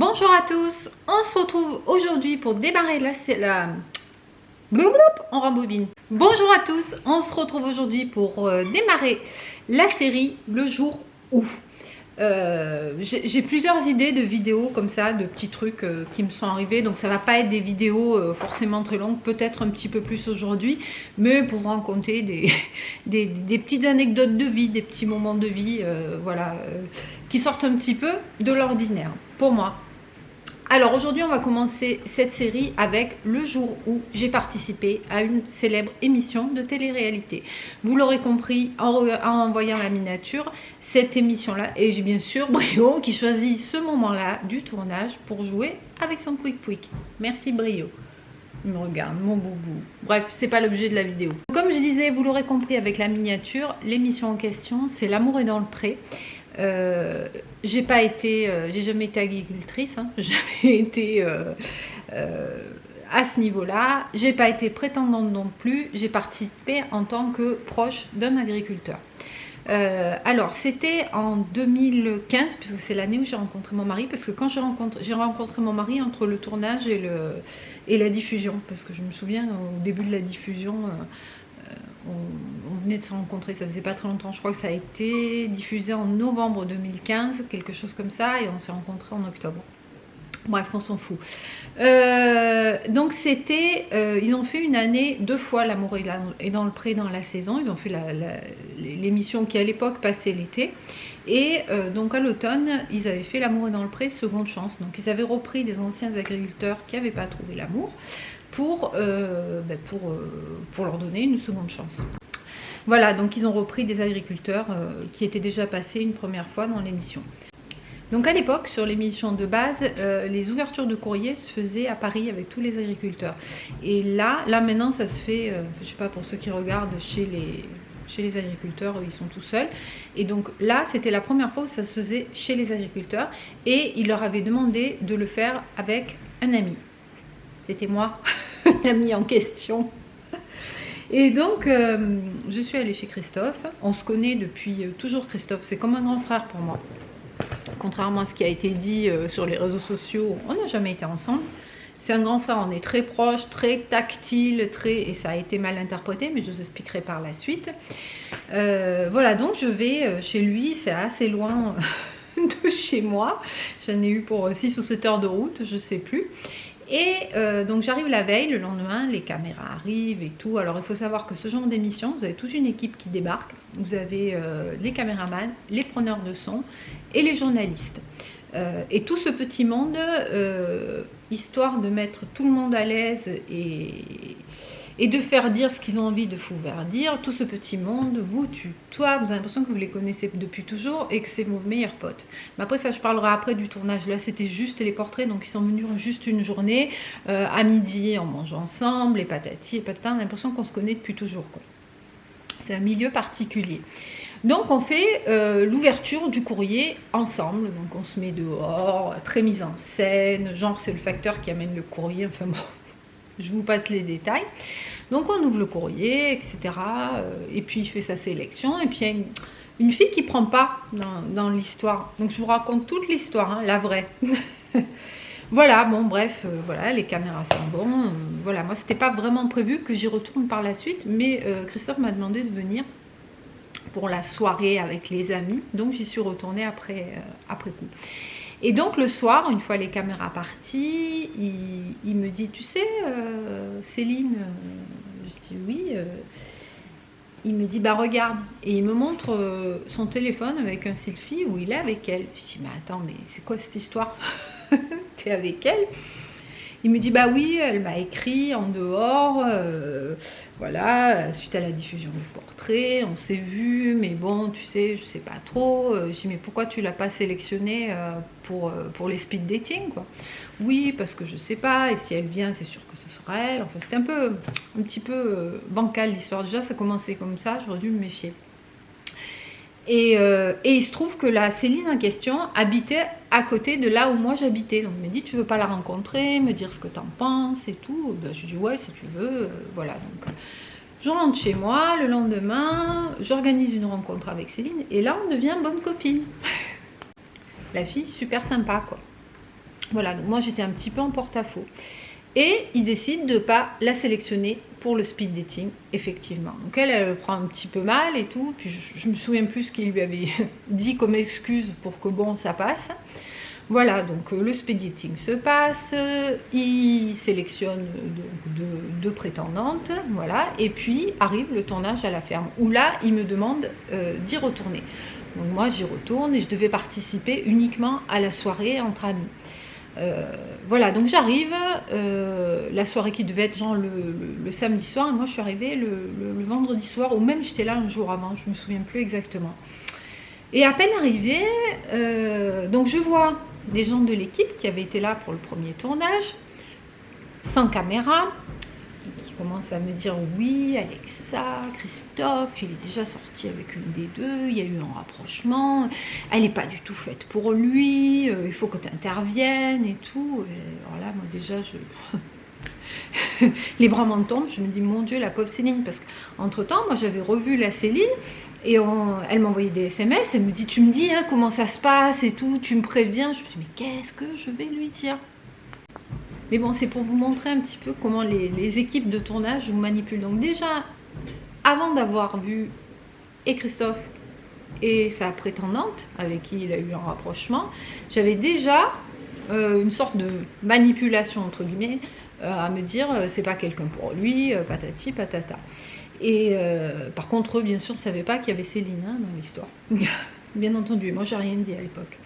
Bonjour à tous, on se retrouve aujourd'hui pour démarrer on rembobine. Bonjour à tous, on se retrouve aujourd'hui pour démarrer la série Le jour où. J'ai plusieurs idées de vidéos comme ça, de petits trucs qui me sont arrivés, donc ça va pas être des vidéos forcément très longues, peut-être un petit peu plus aujourd'hui, mais pour raconter des petites anecdotes de vie, des petits moments de vie, voilà, qui sortent un petit peu de l'ordinaire pour moi. Alors aujourd'hui on va commencer cette série avec le jour où j'ai participé à une célèbre émission de télé-réalité. Vous l'aurez compris en voyant la miniature, cette émission là, et j'ai bien sûr Brio qui choisit ce moment là du tournage pour jouer avec son pouic pouic. Merci Brio. Il me regarde, mon boubou. Bref, c'est pas l'objet de la vidéo. Comme je disais, vous l'aurez compris avec la miniature, l'émission en question c'est L'amour est dans le pré. J'ai jamais été agricultrice, hein, jamais été à ce niveau-là. J'ai pas été prétendante non plus. J'ai participé en tant que proche d'un agriculteur. Alors c'était en 2015 puisque c'est l'année où j'ai rencontré mon mari, parce que quand j'ai rencontré mon mari entre le tournage et la diffusion, parce que je me souviens au début de la diffusion on venait de se rencontrer, ça faisait pas très longtemps, je crois que ça a été diffusé en novembre 2015, quelque chose comme ça, et on s'est rencontrés en octobre. Bref, on s'en fout. Donc c'était, ils ont fait une année, 2 fois L'amour est dans le pré dans la saison. Ils ont fait l'émission qui à l'époque passait l'été. Et donc à l'automne, ils avaient fait L'amour est dans le pré, seconde chance. Donc ils avaient repris des anciens agriculteurs qui n'avaient pas trouvé l'amour pour leur donner une seconde chance. Voilà, donc ils ont repris des agriculteurs qui étaient déjà passés une première fois dans l'émission. Donc à l'époque, sur l'émission de base, les ouvertures de courrier se faisaient à Paris avec tous les agriculteurs. Et là maintenant, ça se fait, je sais pas, pour ceux qui regardent chez les agriculteurs, ils sont tout seuls. Et donc là, c'était la première fois où ça se faisait chez les agriculteurs. Et ils leur avaient demandé de le faire avec un ami. C'était moi, l'ami en question. Et donc, je suis allée chez Christophe. On se connaît depuis toujours, Christophe. C'est comme un grand frère pour moi. Contrairement à ce qui a été dit sur les réseaux sociaux, on n'a jamais été ensemble. C'est un grand frère, on est très proches, très tactile, et ça a été mal interprété, mais je vous expliquerai par la suite. Voilà, donc je vais chez lui, c'est assez loin de chez moi. J'en ai eu pour 6 ou 7 heures de route, je ne sais plus. Et donc j'arrive la veille, le lendemain, les caméras arrivent et tout. Alors il faut savoir que ce genre d'émission, vous avez toute une équipe qui débarque. Vous avez les caméramans, les preneurs de son et les journalistes. Et tout ce petit monde, histoire de mettre tout le monde à l'aise et de faire dire ce qu'ils ont envie de faire dire, tout ce petit monde vous tutoie, vous avez l'impression que vous les connaissez depuis toujours et que c'est vos meilleurs potes. Mais après ça, je parlerai après du tournage. Là, c'était juste les portraits, donc ils sont venus juste une journée. À midi, on mange ensemble, les patati et patata, on a l'impression qu'on se connaît depuis toujours, quoi. C'est un milieu particulier. Donc on fait l'ouverture du courrier ensemble, donc on se met dehors, très mise en scène, genre c'est le facteur qui amène le courrier, enfin bon, je vous passe les détails. Donc on ouvre le courrier, etc. Et puis il fait sa sélection, et puis il y a une fille qui ne prend pas dans l'histoire. Donc je vous raconte toute l'histoire, hein, la vraie. Voilà, bon bref, voilà, les caméras sont bonnes. Voilà, moi c'était pas vraiment prévu que j'y retourne par la suite, mais Christophe m'a demandé de venir pour la soirée avec les amis, donc j'y suis retournée après coup. Et donc le soir, une fois les caméras parties, il me dit, tu sais Céline, je dis oui, il me dit bah regarde, et il me montre son téléphone avec un selfie où il est avec elle. Je dis mais attends, mais c'est quoi cette histoire? T'es avec elle? Il me dit bah oui, elle m'a écrit en dehors, voilà, suite à la diffusion du portrait, on s'est vu, mais bon, tu sais, je sais pas trop. Je dis mais pourquoi tu l'as pas sélectionnée pour les speed dating, quoi? Oui, parce que je sais pas, et si elle vient, c'est sûr que ce sera elle. Enfin, c'était un petit peu bancal l'histoire. Déjà, ça commençait comme ça, j'aurais dû me méfier. Et il se trouve que la Céline en question habitait à côté de là où moi j'habitais. Donc il me dit, tu veux pas la rencontrer, me dire ce que t'en penses et tout. Ben, je dis ouais, si tu veux. Voilà, donc je rentre chez moi. Le lendemain, j'organise une rencontre avec Céline et là on devient bonne copine. La fille super sympa, quoi. Voilà, donc moi j'étais un petit peu en porte-à-faux. Et il décide de ne pas la sélectionner pour le speed dating, effectivement. Donc elle prend un petit peu mal et tout, puis je me souviens plus ce qu'il lui avait dit comme excuse pour que bon, ça passe. Voilà, donc le speed dating se passe, il sélectionne deux prétendantes, voilà, et puis arrive le tournage à la ferme, où là, il me demande d'y retourner. Donc moi, j'y retourne et je devais participer uniquement à la soirée entre amis. Voilà, donc j'arrive, la soirée qui devait être genre le samedi soir, et moi je suis arrivée le vendredi soir, ou même j'étais là un jour avant, je me souviens plus exactement. Et à peine arrivée, donc je vois des gens de l'équipe qui avaient été là pour le premier tournage, sans caméra, qui commencent à me dire oui, Alexa, Christophe, il est déjà sorti avec une des deux, il y a eu un rapprochement, elle n'est pas du tout faite pour lui, il faut que tu interviennes et tout. Et alors là, moi déjà, les bras m'en tombent, je me dis mon Dieu, la pauvre Céline, parce qu'entre temps, moi j'avais revu la Céline. Et elle m'envoyait des SMS, elle me dit, tu me dis hein, comment ça se passe et tout, tu me préviens. Je me dis, mais qu'est-ce que je vais lui dire? Mais bon, c'est pour vous montrer un petit peu comment les équipes de tournage vous manipulent. Donc déjà, avant d'avoir vu et Christophe et sa prétendante, avec qui il a eu un rapprochement, j'avais déjà une sorte de manipulation, entre guillemets, à me dire, c'est pas quelqu'un pour lui, patati patata. Et par contre, eux, bien sûr, ne savaient pas qu'il y avait Céline hein, dans l'histoire. Bien entendu, moi, j'ai rien dit à l'époque.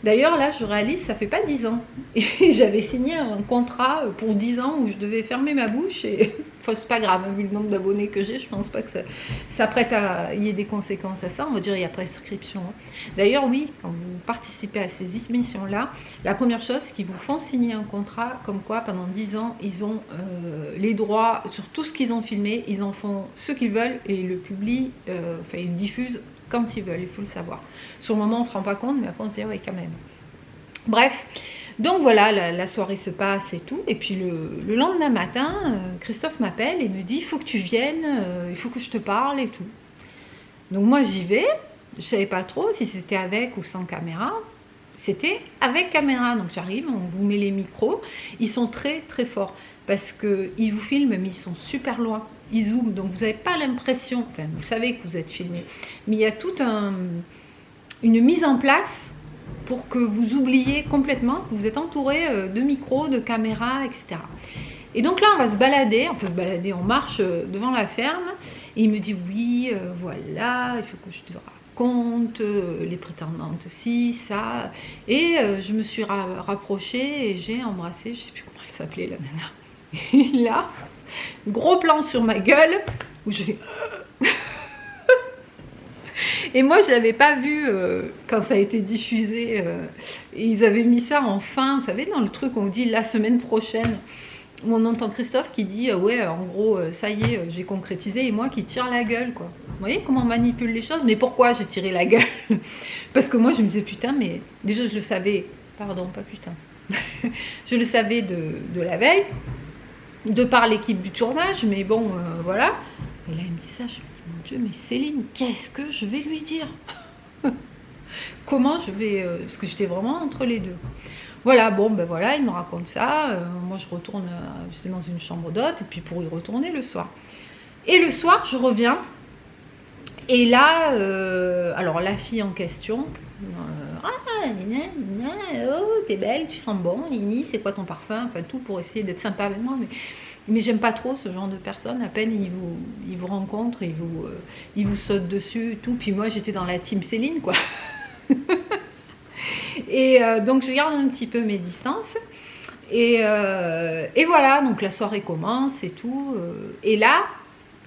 D'ailleurs, là, je réalise, ça fait pas 10 ans. Et j'avais signé un contrat pour 10 ans où je devais fermer ma bouche. Et enfin, c'est pas grave, vu le nombre d'abonnés que j'ai, je pense pas que ça prête à y ait des conséquences à ça. On va dire, il y a prescription. D'ailleurs, oui, quand vous participez à ces émissions-là, la première chose, c'est qu'ils vous font signer un contrat comme quoi, pendant 10 ans, ils ont les droits sur tout ce qu'ils ont filmé. Ils en font ce qu'ils veulent et ils le publient, enfin, ils le diffusent quand ils veulent, il faut le savoir. Sur le moment, on ne se rend pas compte, mais après, on se dit, oui, quand même. Bref, donc voilà, la soirée se passe et tout. Et puis le lendemain matin, Christophe m'appelle et me dit, il faut que tu viennes, il faut que je te parle et tout. Donc moi, j'y vais. Je ne savais pas trop si c'était avec ou sans caméra. C'était avec caméra. Donc j'arrive, on vous met les micros. Ils sont très, très forts parce qu'ils vous filment, mais ils sont super loin. Ils zooment, donc vous n'avez pas l'impression, enfin vous savez que vous êtes filmé, mais il y a toute une mise en place pour que vous oubliez complètement que vous êtes entouré de micros, de caméras, etc. Et donc là, on va se balader, on marche devant la ferme, et il me dit oui, voilà, il faut que je te raconte, les prétendantes ci, ça, et je me suis rapprochée et j'ai embrassé, je ne sais plus comment elle s'appelait la nana, et là, gros plan sur ma gueule, où je fais... Et moi, je ne l'avais pas vu quand ça a été diffusé. Et ils avaient mis ça en fin, vous savez, dans le truc, on dit la semaine prochaine, où on entend Christophe qui dit ouais, en gros, ça y est, j'ai concrétisé, et moi qui tire la gueule, quoi. Vous voyez comment on manipule les choses? Mais pourquoi j'ai tiré la gueule? Parce que moi, je me disais, putain, mais déjà, je le savais, pardon, pas putain, je le savais de la veille, de par l'équipe du tournage, mais bon, voilà. Et là, il me dit ça, je me dis, mon Dieu, mais Céline, qu'est-ce que je vais lui dire? Comment je vais... parce que j'étais vraiment entre les deux. Voilà, bon, ben voilà, il me raconte ça. Moi, je retourne, j'étais dans une chambre d'hôte, et puis pour y retourner le soir. Et le soir, je reviens. Et là, alors la fille en question... ah, Nina, oh, t'es belle, tu sens bon, Nini, c'est quoi ton parfum? Enfin, tout pour essayer d'être sympa avec moi, mais j'aime pas trop ce genre de personnes. À peine ils vous rencontrent, ils vous sautent dessus et tout. Puis moi, j'étais dans la team Céline, quoi. Et donc, je garde un petit peu mes distances. Et voilà, donc la soirée commence et tout. Et là,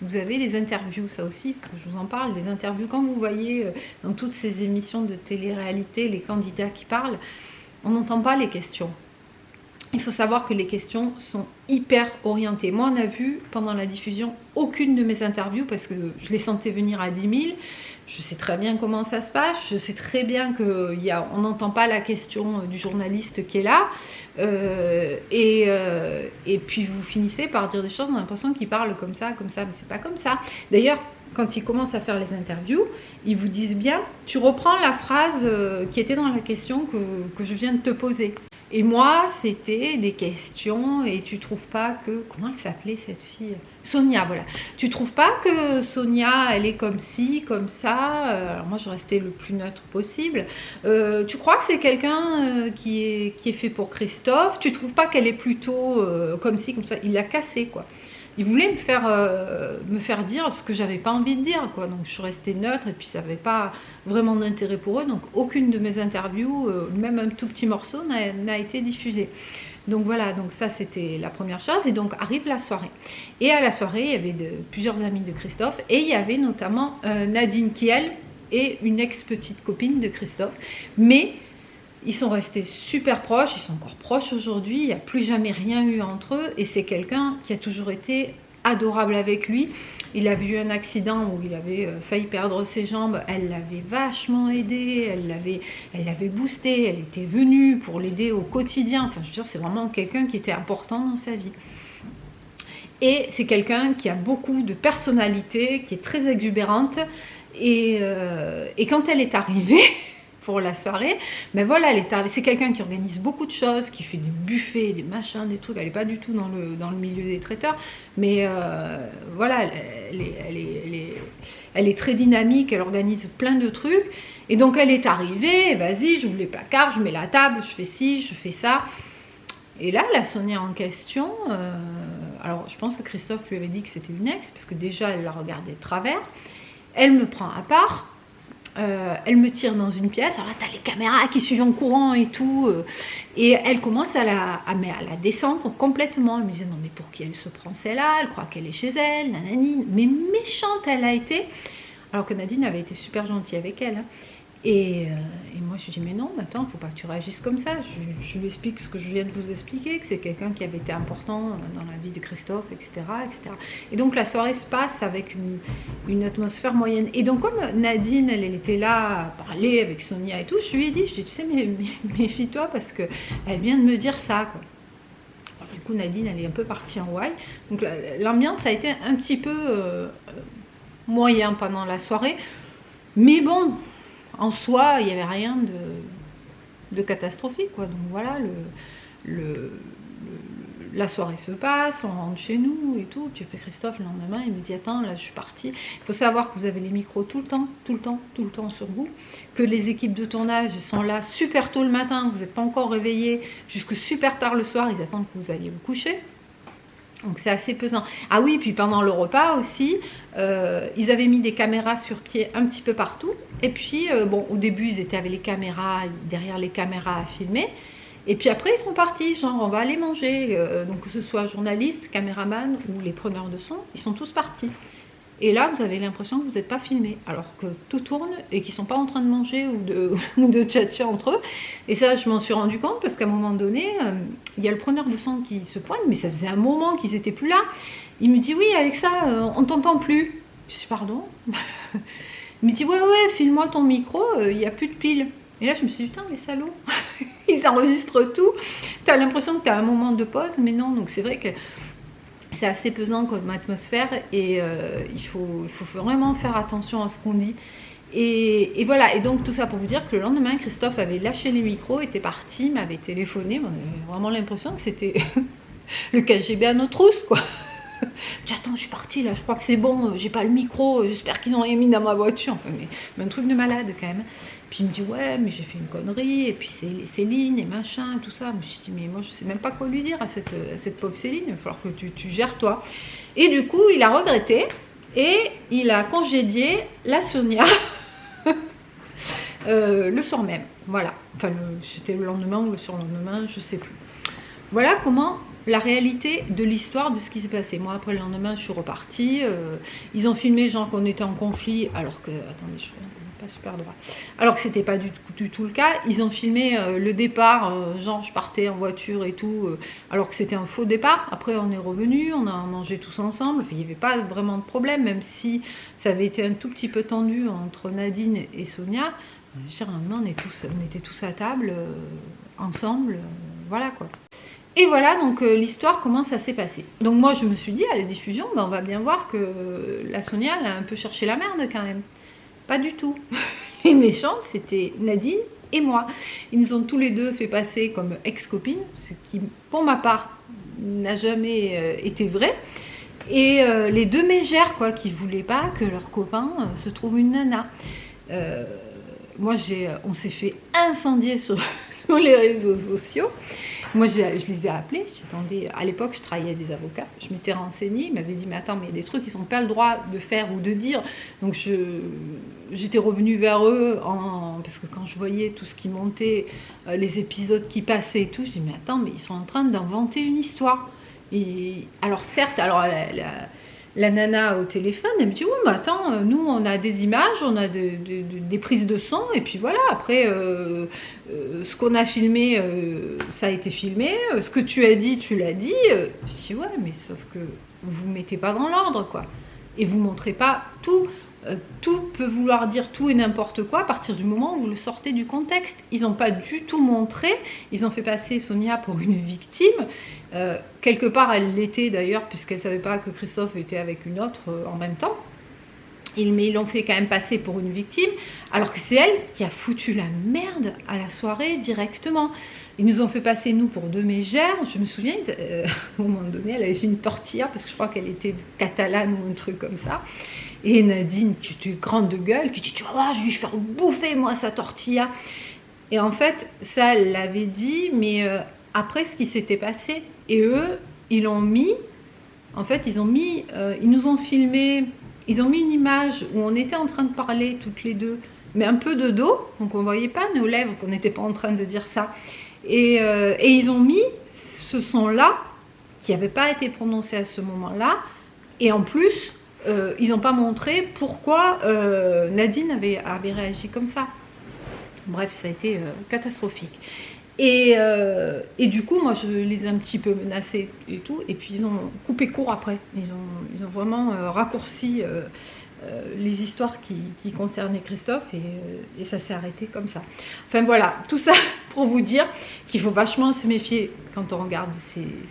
vous avez des interviews, ça aussi, je vous en parle, des interviews. Quand vous voyez dans toutes ces émissions de télé-réalité, les candidats qui parlent, on n'entend pas les questions. Il faut savoir que les questions sont hyper orientées. Moi, on a vu pendant la diffusion aucune de mes interviews parce que je les sentais venir à 10 000. Je sais très bien comment ça se passe. Je sais très bien qu'on n'entend pas la question du journaliste qui est là. Et puis vous finissez par dire des choses, on a l'impression qu'ils parlent comme ça, mais c'est pas comme ça. D'ailleurs, quand ils commencent à faire les interviews, ils vous disent bien, tu reprends la phrase qui était dans la question que je viens de te poser. Et moi, c'était des questions, et tu trouves pas que... Comment elle s'appelait cette fille? Sonia, voilà. Tu trouves pas que Sonia, elle est comme ci, comme ça? Alors moi, je restais le plus neutre possible. Tu crois que c'est quelqu'un qui est fait pour Christophe? Tu trouves pas qu'elle est plutôt comme ci, comme ça? Il l'a cassé, quoi. Il voulait me faire dire ce que j'avais pas envie de dire, quoi. Donc je suis restée neutre, et puis ça n'avait pas vraiment d'intérêt pour eux. Donc aucune de mes interviews, même un tout petit morceau, n'a été diffusée. Donc voilà, donc ça c'était la première chose. Et donc arrive la soirée. Et à la soirée, il y avait plusieurs amis de Christophe, et il y avait notamment Nadine qui, elle, est une ex-petite copine de Christophe. Mais ils sont restés super proches, ils sont encore proches aujourd'hui, il n'y a plus jamais rien eu entre eux, et c'est quelqu'un qui a toujours été adorable avec lui. Il avait eu un accident où il avait failli perdre ses jambes, elle l'avait vachement aidé, elle l'avait boosté, elle était venue pour l'aider au quotidien. Enfin, je veux dire, c'est vraiment quelqu'un qui était important dans sa vie. Et c'est quelqu'un qui a beaucoup de personnalité, qui est très exubérante, et quand elle est arrivée pour la soirée, mais voilà, c'est quelqu'un qui organise beaucoup de choses, qui fait des buffets, des machins, des trucs. Elle n'est pas du tout dans le milieu des traiteurs, mais voilà, elle est très dynamique, elle organise plein de trucs. Et donc elle est arrivée, vas-y, j'ouvre les placards, je mets la table, je fais ci, je fais ça. Et là, la Sonia en question, alors je pense que Christophe lui avait dit que c'était une ex, parce que déjà elle la regardait de travers. Elle me prend à part. Elle me tire dans une pièce, alors là t'as les caméras qui suivent en courant et tout, et elle commence à la descendre complètement. Elle me disait non mais pour qui elle se prend celle-là, elle croit qu'elle est chez elle, nanani, mais méchante elle a été, alors que Nadine avait été super gentille avec elle, hein. Et moi je lui dis mais non, attends, faut pas que tu réagisses comme ça. Je lui explique ce que je viens de vous expliquer, que c'est quelqu'un qui avait été important dans la vie de Christophe, etc., etc. Et donc la soirée se passe avec une atmosphère moyenne. Et donc comme Nadine, elle était là à parler avec Sonia et tout, je lui ai dit, tu sais, méfie-toi parce que elle vient de me dire ça, quoi. Alors, du coup Nadine, elle est un peu partie en ouaille. Donc l'ambiance a été un petit peu moyen pendant la soirée, mais bon, en soi, il n'y avait rien de catastrophique, quoi. Donc voilà, la soirée se passe, on rentre chez nous et tout. Puis après Christophe, le lendemain, il me dit attends, là je suis partie. Il faut savoir que vous avez les micros tout le temps sur vous, que les équipes de tournage sont là super tôt le matin, vous n'êtes pas encore réveillés, jusque super tard le soir, ils attendent que vous alliez vous coucher. Donc c'est assez pesant. Ah oui, puis pendant le repas aussi, ils avaient mis des caméras sur pied un petit peu partout. Et puis, bon, au début, ils étaient avec les caméras, derrière les caméras à filmer. Et puis après, ils sont partis, genre, on va aller manger. Donc que ce soit journalistes, caméraman ou les preneurs de son, ils sont tous partis. Et là, vous avez l'impression que vous n'êtes pas filmé, alors que tout tourne et qu'ils ne sont pas en train de manger ou de tchatcher entre eux. Et ça, je m'en suis rendu compte parce qu'à un moment donné, il y a le preneur de son qui se pointe, mais ça faisait un moment qu'ils n'étaient plus là. Il me dit oui, Alexa, on ne t'entend plus. Je dis pardon. Il me dit ouais, file-moi ton micro, il n'y a plus de pile. Et là, je me suis dit putain, les salauds, ils enregistrent tout. Tu as l'impression que tu as un moment de pause, mais non. Donc c'est vrai que c'est assez pesant comme atmosphère et il faut vraiment faire attention à ce qu'on dit. Et voilà, et donc tout ça pour vous dire que le lendemain, Christophe avait lâché les micros, était parti, m'avait téléphoné. On avait vraiment l'impression que c'était le KGB à nos trousses, quoi. Je dis, attends, je suis partie là, je crois que c'est bon, j'ai pas le micro, j'espère qu'ils ont rien mis dans ma voiture. Enfin, mais un truc de malade quand même. Puis il me dit, ouais, mais j'ai fait une connerie, et puis c'est Céline et machin, tout ça. Je me suis dit, mais moi je sais même pas quoi lui dire à cette pauvre Céline, il va falloir que tu gères toi. Et du coup, il a regretté, et il a congédié la Sonia le soir même. Voilà. Enfin, c'était le lendemain ou le surlendemain, je sais plus. Voilà comment la réalité de l'histoire de ce qui s'est passé. Moi, après le lendemain, je suis repartie. Ils ont filmé genre qu'on était en conflit, alors que... Attendez, je suis pas super droit. Alors que c'était pas du tout le cas. Ils ont filmé le départ, genre je partais en voiture et tout, alors que c'était un faux départ. Après, on est revenu, on a mangé tous ensemble. Enfin, il n'y avait pas vraiment de problème, même si ça avait été un tout petit peu tendu entre Nadine et Sonia. Le lendemain, on était tous à table, ensemble, voilà quoi. Et voilà, donc l'histoire, comment ça s'est passé. Donc moi, je me suis dit, à la diffusion, ben, on va bien voir que la Sonia, elle a un peu cherché la merde quand même. Pas du tout. Les méchantes, c'était Nadine et moi. Ils nous ont tous les deux fait passer comme ex-copines, ce qui, pour ma part, n'a jamais été vrai. Et les deux mégères, quoi, qui voulaient pas que leur copain se trouve une nana. Moi, on s'est fait incendier sur les réseaux sociaux. Moi, je les ai appelés. J'attendais. À l'époque, je travaillais avec des avocats. Je m'étais renseignée. Ils m'avaient dit, mais attends, mais il y a des trucs qu'ils n'ont pas le droit de faire ou de dire. Donc, j'étais revenue vers eux parce que quand je voyais tout ce qui montait, les épisodes qui passaient et tout, je dis, mais attends, mais ils sont en train d'inventer une histoire. Et alors, certes, la nana au téléphone, elle me dit, oui, mais attends, nous, on a des images, on a des prises de son, et puis voilà, après, ce qu'on a filmé, ça a été filmé, ce que tu as dit, tu l'as dit. Je dis, ouais, mais sauf que vous ne mettez pas dans l'ordre, quoi. Et vous ne montrez pas tout. Tout peut vouloir dire tout et n'importe quoi à partir du moment où vous le sortez du contexte. Ils n'ont pas du tout montré, ils ont fait passer Sonia pour une victime. Quelque part, elle l'était d'ailleurs, puisqu'elle ne savait pas que Christophe était avec une autre en même temps. Mais ils l'ont fait quand même passer pour une victime, alors que c'est elle qui a foutu la merde à la soirée directement. Ils nous ont fait passer, nous, pour deux mégères. Je me souviens, à un moment donné, elle avait fait une tortilla, parce que je crois qu'elle était catalane ou un truc comme ça. Et Nadine, qui était grande de gueule, qui dit, tu vas voir, je vais lui faire bouffer, moi, sa tortilla. Et en fait, ça, elle l'avait dit, mais après, ce qui s'était passé, et eux, ils l'ont mis, en fait, ils nous ont filmé, ils ont mis une image où on était en train de parler toutes les deux, mais un peu de dos, donc on ne voyait pas nos lèvres, qu'on n'était pas en train de dire ça. Et ils ont mis ce son-là, qui n'avait pas été prononcé à ce moment-là, et en plus, ils n'ont pas montré pourquoi Nadine avait réagi comme ça. Bref, ça a été catastrophique. Et du coup, moi, je les ai un petit peu menacés et tout, et puis ils ont coupé court après. Ils ont vraiment raccourci les histoires qui concernaient Christophe, et ça s'est arrêté comme ça. Enfin voilà, tout ça pour vous dire qu'il faut vachement se méfier quand on regarde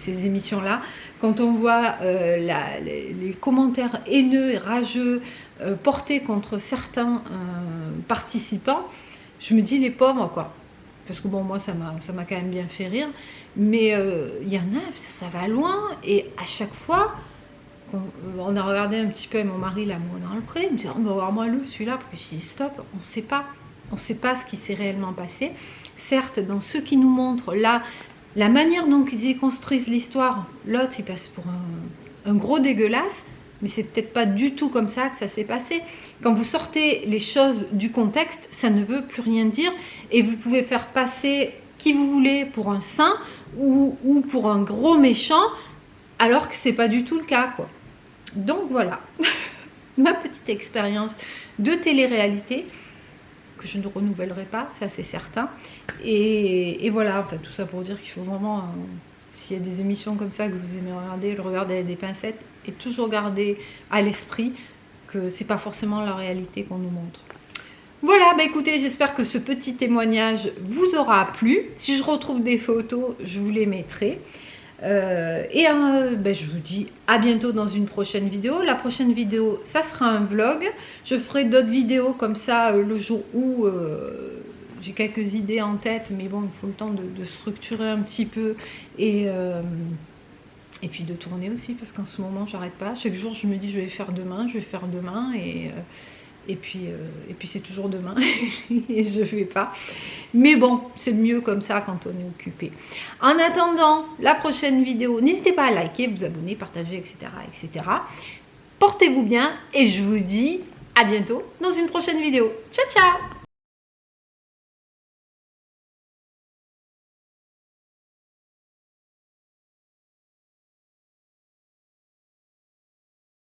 ces émissions-là, quand on voit les commentaires haineux et rageux portés contre certains participants. Je me dis, les pauvres, quoi. Parce que bon, moi, ça m'a quand même bien fait rire. Mais il y en a, ça va loin. Et à chaque fois, on a regardé un petit peu avec mon mari L'amour dans le pré. Il me dit, on va voir moi celui-là. Parce que je dis, stop, on ne sait pas. On ne sait pas ce qui s'est réellement passé. Certes, dans ceux qui nous montrent, là, la manière dont ils construisent l'histoire, l'autre, il passe pour un gros dégueulasse. Mais c'est peut-être pas du tout comme ça que ça s'est passé. Quand vous sortez les choses du contexte, ça ne veut plus rien dire. Et vous pouvez faire passer qui vous voulez pour un saint ou pour un gros méchant, alors que c'est pas du tout le cas, quoi. Donc voilà, ma petite expérience de télé-réalité, que je ne renouvellerai pas, ça c'est certain. Et voilà, enfin, tout ça pour dire qu'il faut vraiment, s'il y a des émissions comme ça que vous aimez regarder, le regarder avec des pincettes, et toujours garder à l'esprit que c'est pas forcément la réalité qu'on nous montre. Voilà, bah écoutez, j'espère que ce petit témoignage vous aura plu. Si je retrouve des photos, je vous les mettrai. Je vous dis à bientôt dans une prochaine vidéo. La prochaine vidéo, ça sera un vlog. Je ferai d'autres vidéos comme ça le jour où j'ai quelques idées en tête, mais bon, il faut le temps de structurer un petit peu et puis de tourner aussi, parce qu'en ce moment j'arrête pas. Chaque jour je me dis je vais faire demain, et puis c'est toujours demain et je fais pas. Mais bon, c'est mieux comme ça quand on est occupé. En attendant la prochaine vidéo, n'hésitez pas à liker, vous abonner, partager, etc. etc. Portez-vous bien et je vous dis à bientôt dans une prochaine vidéo. Ciao ciao.